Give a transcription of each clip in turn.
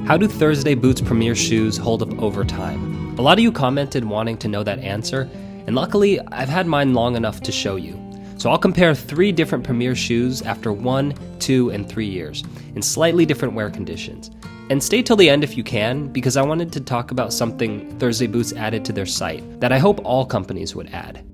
How do Thursday Boots Premier shoes hold up over time? A lot of you commented wanting to know that answer, and luckily I've had mine long enough to show you. So I'll compare 3 different Premier shoes after 1, 2, and 3 years, in slightly different wear conditions. And stay till the end if you can, because I wanted to talk about something Thursday Boots added to their site that I hope all companies would add.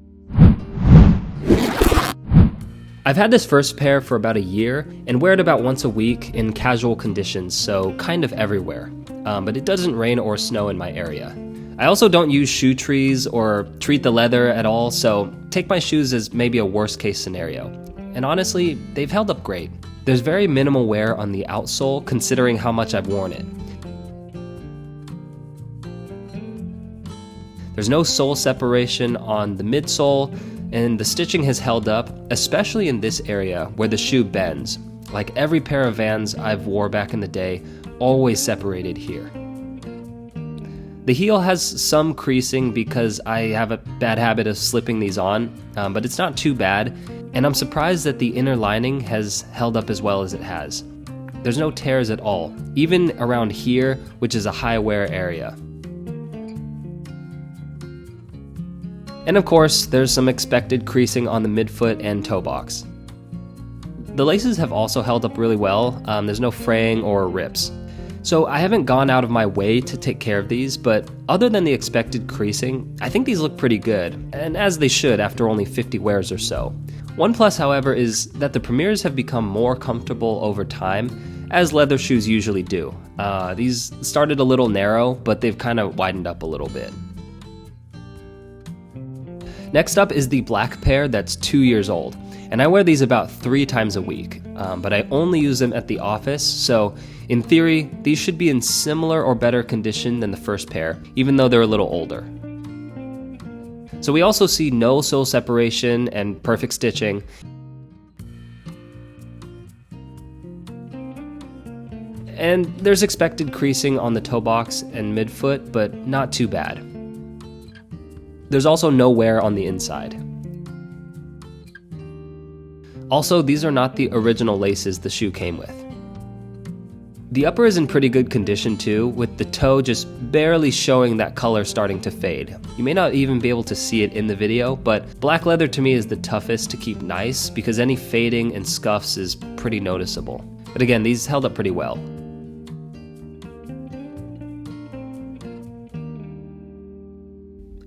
I've had this first pair for about a year and wear it about once a week in casual conditions, so kind of everywhere. But it doesn't rain or snow in my area. I also don't use shoe trees or treat the leather at all, so take my shoes as maybe a worst case scenario. And honestly, they've held up great. There's very minimal wear on the outsole considering how much I've worn it. There's no sole separation on the midsole, and the stitching has held up, especially in this area where the shoe bends. Like every pair of Vans I've wore back in the day, always separated here. The heel has some creasing because I have a bad habit of slipping these on, but it's not too bad, and I'm surprised that the inner lining has held up as well as it has. There's no tears at all, even around here, which is a high wear area. And of course, there's some expected creasing on the midfoot and toe box. The laces have also held up really well. There's no fraying or rips. So I haven't gone out of my way to take care of these, but other than the expected creasing, I think these look pretty good, and as they should after only 50 wears or so. One plus, however, is that the Premiers have become more comfortable over time, as leather shoes usually do. These started a little narrow, but they've kind of widened up a little bit. Next up is the black pair that's 2 years old, and I wear these about 3 times a week, but I only use them at the office, so in theory, these should be in similar or better condition than the first pair, even though they're a little older. So we also see no sole separation and perfect stitching. And there's expected creasing on the toe box and midfoot, but not too bad. There's also no wear on the inside. Also, these are not the original laces the shoe came with. The upper is in pretty good condition too, with the toe just barely showing that color starting to fade. You may not even be able to see it in the video, but black leather to me is the toughest to keep nice because any fading and scuffs is pretty noticeable. But again, these held up pretty well.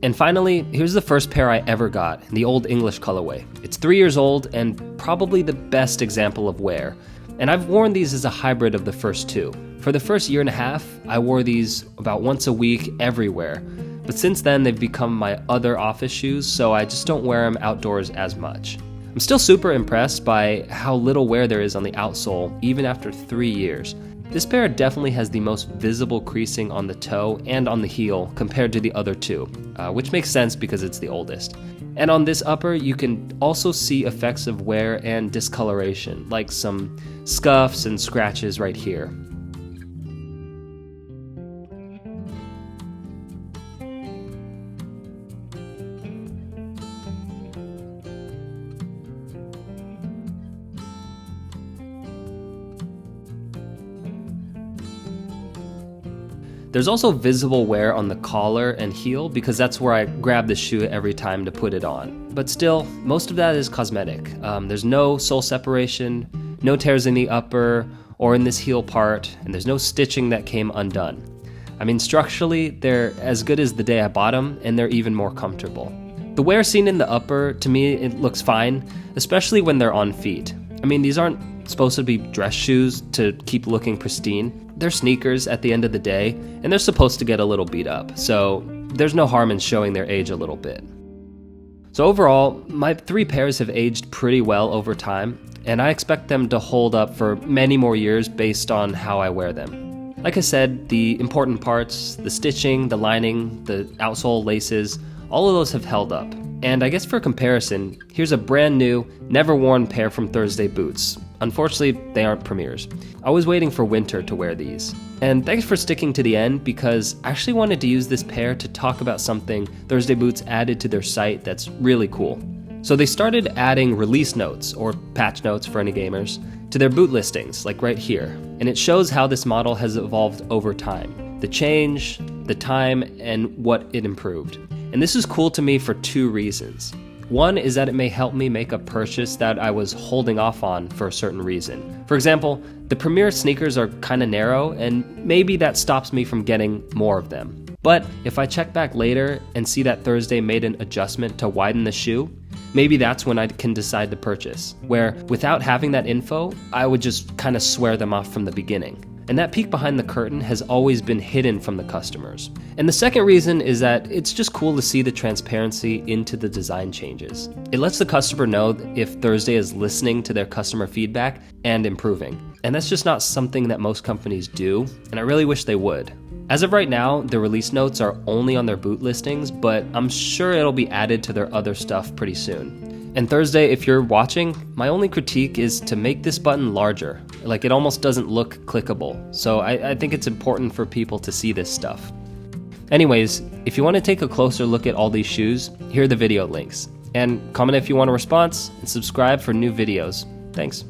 And finally, here's the first pair I ever got, in the Old English colorway. It's 3 years old and probably the best example of wear. And I've worn these as a hybrid of the first 2. For the first year and a half, I wore these about once a week everywhere. But since then, they've become my other office shoes, so I just don't wear them outdoors as much. I'm still super impressed by how little wear there is on the outsole, even after 3 years. This pair definitely has the most visible creasing on the toe and on the heel compared to the other 2, which makes sense because it's the oldest. And on this upper, you can also see effects of wear and discoloration, like some scuffs and scratches right here. There's also visible wear on the collar and heel because that's where I grab the shoe every time to put it on. But still, most of that is cosmetic. There's no sole separation, no tears in the upper or in this heel part, and there's no stitching that came undone. I mean, structurally, they're as good as the day I bought them, and they're even more comfortable. The wear seen in the upper, to me, it looks fine, especially when they're on feet. I mean, these aren't supposed to be dress shoes to keep looking pristine. They're sneakers at the end of the day, and they're supposed to get a little beat up, so there's no harm in showing their age a little bit. So overall, my 3 pairs have aged pretty well over time, and I expect them to hold up for many more years based on how I wear them. Like I said, the important parts, the stitching, the lining, the outsole laces, all of those have held up. And I guess for comparison, here's a brand new, never worn pair from Thursday Boots. Unfortunately, they aren't Premiers. I was waiting for winter to wear these. And thanks for sticking to the end because I actually wanted to use this pair to talk about something Thursday Boots added to their site that's really cool. So they started adding release notes, or patch notes for any gamers, to their boot listings, like right here. And it shows how this model has evolved over time, the change, the time, and what it improved. And this is cool to me for two reasons. One is that it may help me make a purchase that I was holding off on for a certain reason. For example, the Premier sneakers are kind of narrow, and maybe that stops me from getting more of them. But if I check back later and see that Thursday made an adjustment to widen the shoe, maybe that's when I can decide to purchase, where without having that info, I would just kind of swear them off from the beginning. And that peek behind the curtain has always been hidden from the customers. And the second reason is that it's just cool to see the transparency into the design changes. It lets the customer know if Thursday is listening to their customer feedback and improving. And that's just not something that most companies do, and I really wish they would. As of right now, the release notes are only on their boot listings, but I'm sure it'll be added to their other stuff pretty soon. And Thursday, if you're watching, my only critique is to make this button larger. Like, it almost doesn't look clickable. So I think it's important for people to see this stuff. Anyways, if you want to take a closer look at all these shoes, here are the video links. And comment if you want a response, and subscribe for new videos. Thanks.